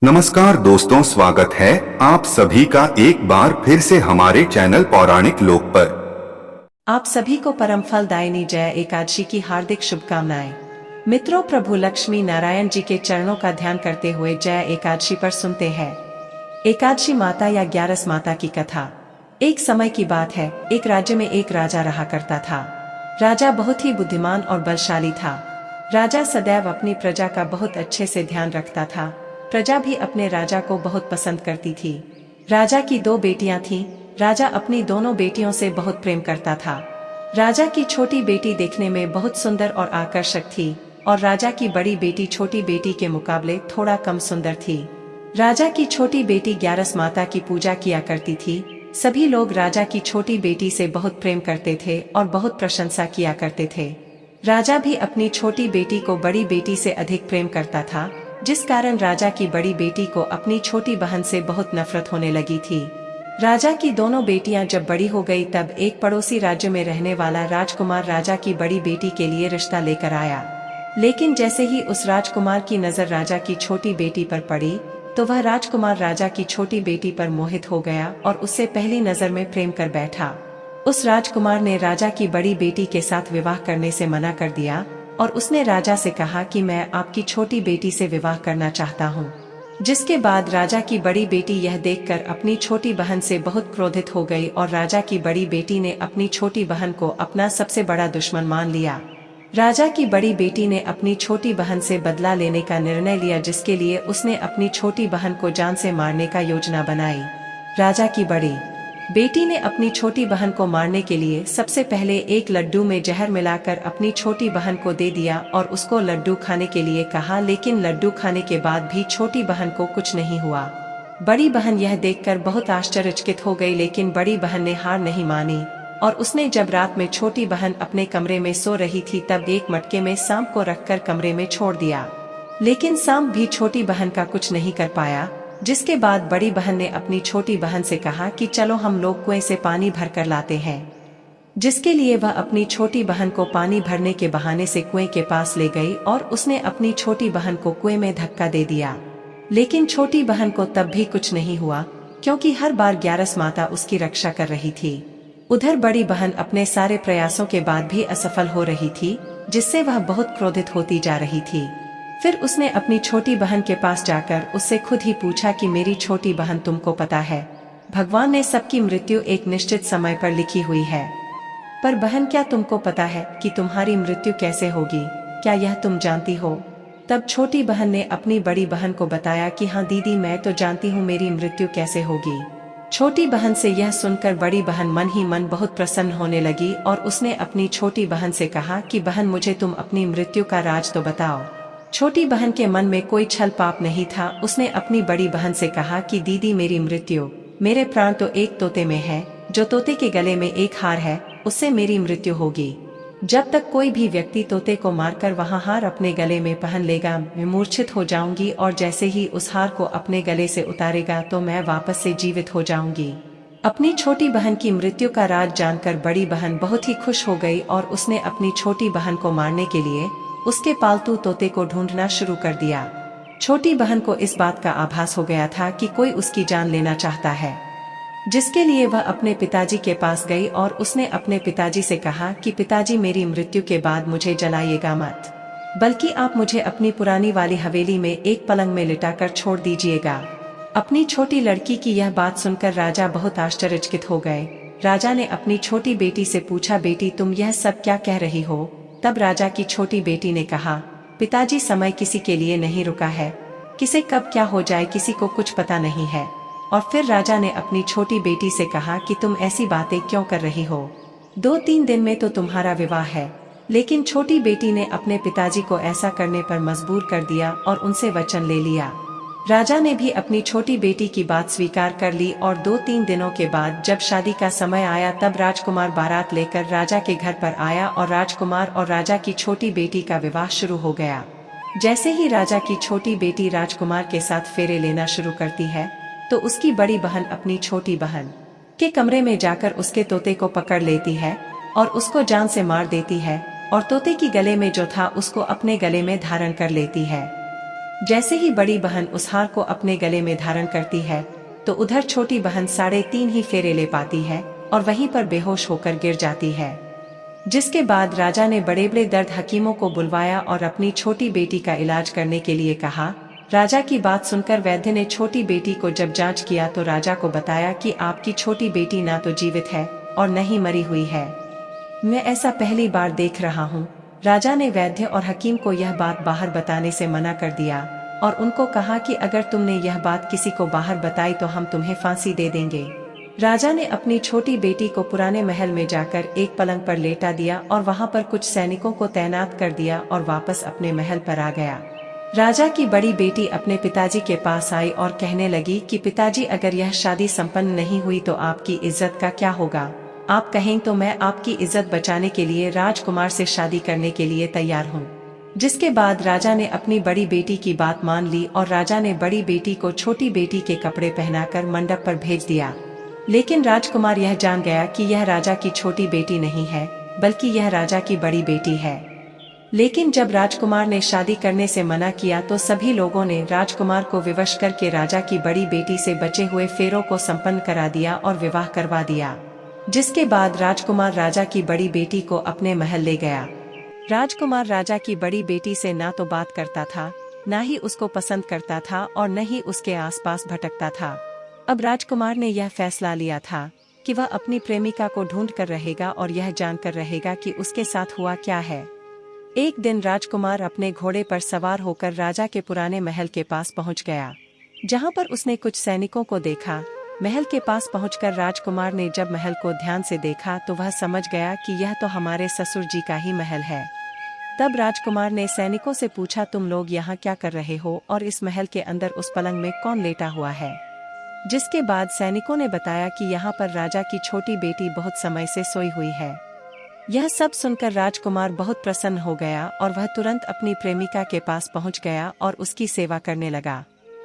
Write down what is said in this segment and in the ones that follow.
नमस्कार दोस्तों, स्वागत है आप सभी का एक बार फिर से हमारे चैनल पौराणिक लोक पर। आप सभी को परम फलदायिनी जय एकादशी की हार्दिक शुभकामनाएं। मित्रों, प्रभु लक्ष्मी नारायण जी के चरणों का ध्यान करते हुए जय एकादशी पर सुनते हैं एकादशी माता या ग्यारस माता की कथा। एक समय की बात है, एक राज्य में एक राजा रहा करता था। राजा बहुत ही बुद्धिमान और बलशाली था। राजा सदैव अपनी प्रजा का बहुत अच्छे से ध्यान रखता था। प्रजा भी अपने राजा को बहुत पसंद करती थी। राजा की दो बेटियां थीं। राजा अपनी दोनों बेटियों से बहुत प्रेम करता था। राजा की छोटी बेटी देखने में बहुत सुंदर और आकर्षक थी और राजा की बड़ी बेटी छोटी बेटी के मुकाबले थोड़ा कम सुंदर थी। राजा की छोटी बेटी ग्यारस माता की पूजा किया करती थी। सभी लोग राजा की छोटी बेटी से बहुत प्रेम करते थे और बहुत प्रशंसा किया करते थे। राजा भी अपनी छोटी बेटी को बड़ी बेटी से अधिक प्रेम करता था, जिस कारण राजा की बड़ी बेटी को अपनी छोटी बहन से बहुत नफरत होने लगी थी। राजा की दोनों बेटियां जब बड़ी हो गई तब एक पड़ोसी राज्य में रहने वाला राजकुमार राजा की बड़ी बेटी के लिए रिश्ता लेकर आया। लेकिन जैसे ही उस राजकुमार की नजर राजा की छोटी बेटी पर पड़ी तो वह राजकुमार राजा की छोटी बेटी पर मोहित हो गया और उससे पहली नजर में प्रेम कर बैठा। उस राजकुमार ने राजा की बड़ी बेटी के साथ विवाह करने से मना कर दिया और उसने राजा से कहा कि मैं आपकी छोटी बेटी से विवाह करना चाहता हूँ। जिसके बाद राजा की बड़ी बेटी यह देखकर अपनी छोटी बहन से बहुत क्रोधित हो गई और राजा की बड़ी बेटी ने अपनी छोटी बहन को अपना सबसे बड़ा दुश्मन मान लिया। राजा की बड़ी बेटी ने अपनी छोटी बहन से बदला लेने का निर्णय लिया, जिसके लिए उसने अपनी छोटी बहन को जान से मारने का योजना बनाई। राजा की बड़ी बेटी ने अपनी छोटी बहन को मारने के लिए सबसे पहले एक लड्डू में जहर मिलाकर अपनी छोटी बहन को दे दिया और उसको लड्डू खाने के लिए कहा, लेकिन लड्डू खाने के बाद भी छोटी बहन को कुछ नहीं हुआ। बड़ी बहन यह देखकर बहुत आश्चर्यचकित हो गई, लेकिन बड़ी बहन ने हार नहीं मानी और उसने जब रात में छोटी बहन अपने कमरे में सो रही थी तब एक मटके में सांप को रखकर कमरे में छोड़ दिया। लेकिन सांप भी छोटी बहन का कुछ नहीं कर पाया। जिसके बाद बड़ी बहन ने अपनी छोटी बहन से कहा कि चलो हम लोग कुएं से पानी भरकर लाते हैं। जिसके लिए वह अपनी छोटी बहन को पानी भरने के बहाने से कुएं के पास ले गई और उसने अपनी छोटी बहन को कुएं में धक्का दे दिया। लेकिन छोटी बहन को तब भी कुछ नहीं हुआ, क्योंकि हर बार ग्यारस माता उसकी रक्षा कर रही थी। उधर बड़ी बहन अपने सारे प्रयासों के बाद भी असफल हो रही थी, जिससे वह बहुत क्रोधित होती जा रही थी। फिर उसने अपनी छोटी बहन के पास जाकर उससे खुद ही पूछा कि मेरी छोटी बहन, तुमको पता है भगवान ने सबकी मृत्यु एक निश्चित समय पर लिखी हुई है, पर बहन क्या तुमको पता है कि तुम्हारी मृत्यु कैसे होगी? क्या यह तुम जानती हो? तब छोटी बहन ने अपनी बड़ी बहन को बताया कि हाँ दीदी, मैं तो जानती हूँ मेरी मृत्यु कैसे होगी। छोटी बहन से यह सुनकर बड़ी बहन मन ही मन बहुत प्रसन्न होने लगी और उसने अपनी छोटी बहन से कहा कि बहन, मुझे तुम अपनी मृत्यु का राज तो बताओ। छोटी बहन के मन में कोई छल पाप नहीं था। उसने अपनी बड़ी बहन से कहा कि दीदी, मेरी मृत्यु, मेरे प्राण तो एक तोते में है। जो तोते के गले में एक हार है, उससे मेरी मृत्यु होगी। जब तक कोई भी व्यक्ति तोते को मारकर वहां हार अपने गले में पहन लेगा, मैं मूर्छित हो जाऊंगी और जैसे ही उस हार को अपने गले से उतारेगा तो मैं वापस से जीवित हो जाऊंगी। अपनी छोटी बहन की मृत्यु का राज जानकर बड़ी बहन बहुत ही खुश हो गई और उसने अपनी छोटी बहन को मारने के लिए उसके पालतू तोते को ढूंढना शुरू कर दिया। छोटी बहन को इस बात का आभास हो गया था कि कोई उसकी जान लेना चाहता है, जिसके लिए वह अपने पिताजी के पास गई और उसने अपने पिताजी से कहा कि पिताजी, मेरी मृत्यु के बाद मुझे जलाइएगा मत, बल्कि आप मुझे अपनी पुरानी वाली हवेली में एक पलंग में लिटाकर छोड़ दीजिएगा। अपनी छोटी लड़की की यह बात सुनकर राजा बहुत आश्चर्यचकित हो गए। राजा ने अपनी छोटी बेटी से पूछा, बेटी, तुम यह सब क्या कह रही हो? तब राजा की छोटी बेटी ने कहा, पिताजी, समय किसी के लिए नहीं रुका है। किसे कब क्या हो जाए किसी को कुछ पता नहीं है। और फिर राजा ने अपनी छोटी बेटी से कहा कि तुम ऐसी बातें क्यों कर रही हो? 2-3 दिन में तो तुम्हारा विवाह है। लेकिन छोटी बेटी ने अपने पिताजी को ऐसा करने पर मजबूर कर दिया और उनसे वचन ले लिया। राजा ने भी अपनी छोटी बेटी की बात स्वीकार कर ली और 2-3 दिनों के बाद जब शादी का समय आया तब राजकुमार बारात लेकर राजा के घर पर आया और राजकुमार और राजा की छोटी बेटी का विवाह शुरू हो गया। जैसे ही राजा की छोटी बेटी राजकुमार के साथ फेरे लेना शुरू करती है तो उसकी बड़ी बहन अपनी छोटी बहन के कमरे में जाकर उसके तोते को पकड़ लेती है और उसको जान से मार देती है और तोते की गले में जो था उसको अपने गले में धारण कर लेती है। जैसे ही बड़ी बहन उस हार को अपने गले में धारण करती है तो उधर छोटी बहन 3.5 ही फेरे ले पाती है और वहीं पर बेहोश होकर गिर जाती है। जिसके बाद राजा ने बड़े बड़े दर्द हकीमों को बुलवाया और अपनी छोटी बेटी का इलाज करने के लिए कहा। राजा की बात सुनकर वैद्य ने छोटी बेटी को जब जांच किया तो राजा को बताया कि आपकी छोटी बेटी ना तो जीवित है और न ही मरी हुई है। मैं ऐसा पहली बार देख रहा हूँ। राजा ने वैद्य और हकीम को यह बात बाहर बताने से मना कर दिया और उनको कहा कि अगर तुमने यह बात किसी को बाहर बताई तो हम तुम्हें फांसी दे देंगे। राजा ने अपनी छोटी बेटी को पुराने महल में जाकर एक पलंग पर लेटा दिया और वहां पर कुछ सैनिकों को तैनात कर दिया और वापस अपने महल पर आ गया। राजा की बड़ी बेटी अपने पिताजी के पास आई और कहने लगी कि पिताजी, अगर यह शादी संपन्न नहीं हुई तो आपकी इज्जत का क्या होगा? आप कहें तो मैं आपकी इज्जत बचाने के लिए राजकुमार से शादी करने के लिए तैयार हूँ। जिसके बाद राजा ने अपनी बड़ी बेटी की बात मान ली और राजा ने बड़ी बेटी को छोटी बेटी के कपड़े पहनाकर मंडप पर भेज दिया। लेकिन राजकुमार यह जान गया कि यह राजा की छोटी बेटी नहीं है बल्कि यह राजा की बड़ी बेटी है। लेकिन जब राजकुमार ने शादी करने से मना किया तो सभी लोगों ने राजकुमार को विवश करके राजा की बड़ी बेटी से बचे हुए फेरों को संपन्न करा दिया और विवाह करवा दिया। जिसके बाद राजकुमार राजा की बड़ी बेटी को अपने महल ले गया। राजकुमार राजा की बड़ी बेटी से ना तो बात करता था, ना ही उसको पसंद करता था और न ही उसके आसपास भटकता था। अब राजकुमार ने यह फैसला लिया था कि वह अपनी प्रेमिका को ढूंढ कर रहेगा और यह जानकर रहेगा कि उसके साथ हुआ क्या है। एक दिन राजकुमार अपने घोड़े पर सवार होकर राजा के पुराने महल के पास पहुंच गया, जहां पर उसने कुछ सैनिकों को देखा। महल के पास पहुंचकर राजकुमार ने जब महल को ध्यान से देखा तो वह समझ गया कि यह तो हमारे ससुर जी का ही महल है। तब राजकुमार ने सैनिकों से पूछा, तुम लोग यहाँ क्या कर रहे हो और इस महल के अंदर उस पलंग में कौन लेटा हुआ है? जिसके बाद सैनिकों ने बताया कि यहाँ पर राजा की छोटी बेटी बहुत समय से सोई हुई है। यह सब सुनकर राजकुमार बहुत प्रसन्न हो गया और वह तुरंत अपनी प्रेमिका के पास पहुँच गया और उसकी सेवा करने लगा।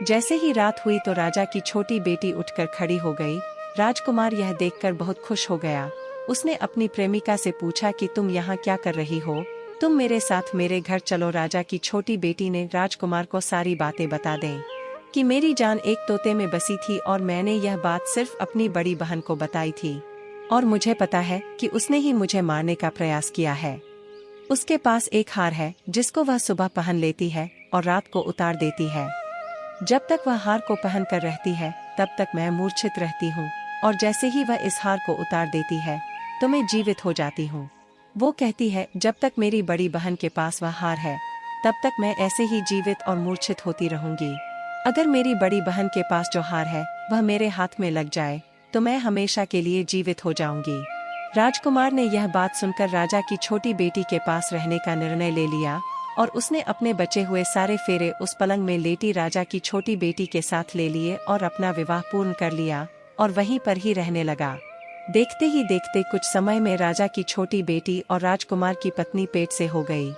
जैसे ही रात हुई तो राजा की छोटी बेटी उठकर खड़ी हो गई। राजकुमार यह देखकर बहुत खुश हो गया। उसने अपनी प्रेमिका से पूछा कि तुम यहाँ क्या कर रही हो? तुम मेरे साथ मेरे घर चलो। राजा की छोटी बेटी ने राजकुमार को सारी बातें बता दें कि मेरी जान एक तोते में बसी थी और मैंने यह बात सिर्फ अपनी बड़ी बहन को बताई थी और मुझे पता है कि उसने ही मुझे मारने का प्रयास किया है। उसके पास एक हार है जिसको वह सुबह पहन लेती है और रात को उतार देती है। जब तक वह हार को पहन कर रहती है तब तक मैं मूर्छित रहती हूँ और जैसे ही वह इस हार को उतार देती है तो मैं जीवित हो जाती हूँ। वो कहती है, जब तक मेरी बड़ी बहन के पास वह हार है तब तक मैं ऐसे ही जीवित और मूर्छित होती रहूंगी। अगर मेरी बड़ी बहन के पास जो हार है वह मेरे हाथ में लग जाए तो मैं हमेशा के लिए जीवित हो जाऊंगी। राजकुमार ने यह बात सुनकर राजा की छोटी बेटी के पास रहने का निर्णय ले लिया और उसने अपने बचे हुए सारे फेरे उस पलंग में लेटी राजा की छोटी बेटी के साथ ले लिए और अपना विवाह पूर्ण कर लिया और वहीं पर ही रहने लगा। देखते ही देखते कुछ समय में राजा की छोटी बेटी और राजकुमार की पत्नी पेट से हो गई।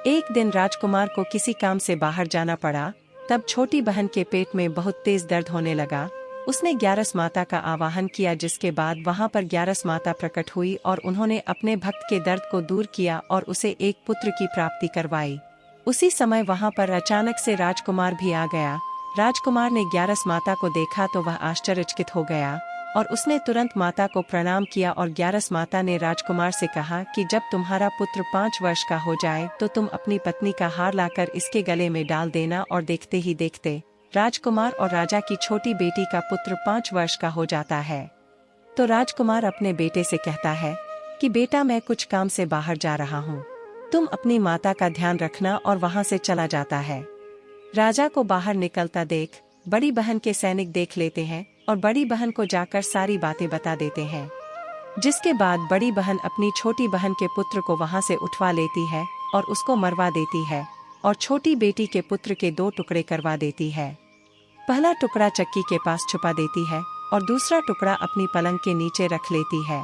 एक दिन राजकुमार को किसी काम से बाहर जाना पड़ा। तब छोटी बहन के पेट में बहुत तेज दर्द होने लगा। उसने ग्यारस माता का आवाहन किया, जिसके बाद वहां पर ग्यारस माता प्रकट हुई और उन्होंने अपने भक्त के दर्द को दूर किया और उसे एक पुत्र की प्राप्ति करवाई। उसी समय वहां पर अचानक से राजकुमार भी आ गया। राजकुमार ने ग्यारस माता को देखा तो वह आश्चर्यचकित हो गया और उसने तुरंत माता को प्रणाम किया और ग्यारस माता ने राजकुमार से कहा कि जब तुम्हारा पुत्र 5 वर्ष का हो जाए तो तुम अपनी पत्नी का हार लाकर इसके गले में डाल देना। और देखते ही देखते राजकुमार और राजा की छोटी बेटी का पुत्र 5 वर्ष का हो जाता है। तो राजकुमार अपने बेटे से कहता है कि बेटा, मैं कुछ काम से बाहर जा रहा हूँ, तुम अपनी माता का ध्यान रखना, और वहाँ से चला जाता है। राजा को बाहर निकलता देख बड़ी बहन के सैनिक देख लेते हैं और बड़ी बहन को जाकर सारी बातें बता देते हैं। जिसके बाद बड़ी बहन अपनी छोटी बहन के पुत्र को वहां से उठवा लेती है और उसको मरवा देती है और छोटी बेटी के पुत्र के 2 टुकड़े करवा देती है। पहला टुकड़ा चक्की के पास छुपा देती है और दूसरा टुकड़ा अपनी पलंग के नीचे रख लेती है।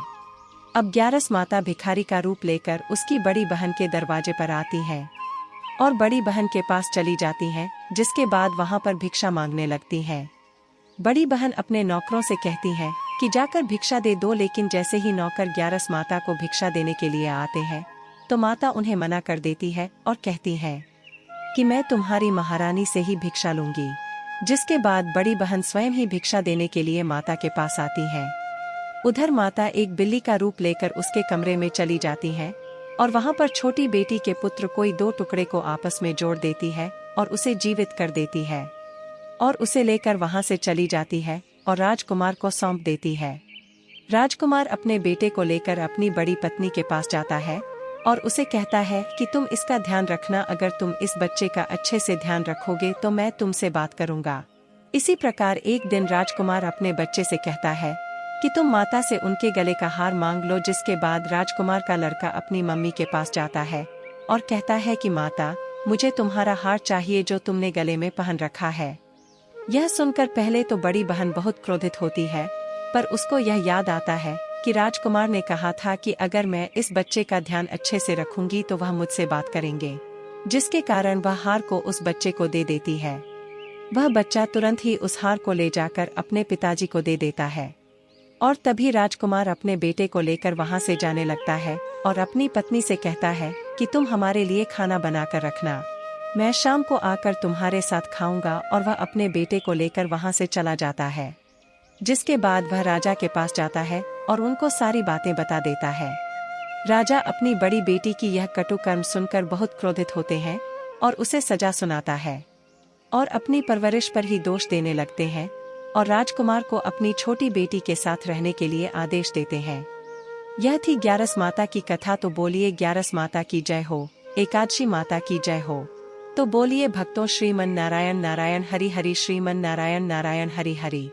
अब ग्यारस माता भिखारी का रूप लेकर उसकी बड़ी बहन के दरवाजे पर आती है और बड़ी बहन के पास चली जाती हैं, जिसके बाद वहां पर भिक्षा मांगने लगती हैं। बड़ी बहन अपने नौकरों से कहती है कि जाकर भिक्षा दे दो, लेकिन जैसे ही नौकर ग्यारस माता को भिक्षा देने के लिए आते हैं तो माता उन्हें मना कर देती है और कहती है कि मैं तुम्हारी महारानी से ही भिक्षा लूंगी। जिसके बाद बड़ी बहन स्वयं ही भिक्षा देने के लिए माता के पास आती है। उधर माता एक बिल्ली का रूप लेकर उसके कमरे में चली जाती है और वहां पर छोटी बेटी के पुत्र कोई दो टुकड़े को आपस में जोड़ देती है और उसे जीवित कर देती है और उसे लेकर वहां से चली जाती है और राजकुमार को सौंप देती है। राजकुमार अपने बेटे को लेकर अपनी बड़ी पत्नी के पास जाता है और उसे कहता है कि तुम इसका ध्यान रखना, अगर तुम इस बच्चे का अच्छे से ध्यान रखोगे तो मैं तुमसे बात करूंगा। इसी प्रकार एक दिन राजकुमार अपने बच्चे से कहता है कि तुम माता से उनके गले का हार मांग लो। जिसके बाद राजकुमार का लड़का अपनी मम्मी के पास जाता है और कहता है कि माता, मुझे तुम्हारा हार चाहिए जो तुमने गले में पहन रखा है। यह सुनकर पहले तो बड़ी बहन बहुत क्रोधित होती है, पर उसको यह याद आता है कि राजकुमार ने कहा था कि अगर मैं इस बच्चे का ध्यान अच्छे से रखूंगी तो वह मुझसे बात करेंगे, जिसके कारण वह हार को उस बच्चे को दे देती है। वह बच्चा तुरंत ही उस हार को ले जाकर अपने पिताजी को दे देता है और तभी राजकुमार अपने बेटे को लेकर वहां से जाने लगता है और अपनी पत्नी से कहता है कि तुम हमारे लिए खाना बनाकर रखना, मैं शाम को आकर तुम्हारे साथ खाऊंगा। और वह अपने बेटे को लेकर वहां से चला जाता है। जिसके बाद वह राजा के पास जाता है और उनको सारी बातें बता देता है। राजा अपनी बड़ी बेटी की यह कटु कर्म सुनकर बहुत क्रोधित होते हैं और उसे सजा सुनाता है और अपनी परवरिश पर ही दोष देने लगते हैं और राजकुमार को अपनी छोटी बेटी के साथ रहने के लिए आदेश देते हैं। यह थी ग्यारस माता की कथा। तो बोलिए ग्यारस माता की जय हो, एकादशी माता की जय हो। तो बोलिए भक्तों, श्रीमन नारायण नारायण हरि हरि, श्रीमन नारायण नारायण हरि हरि।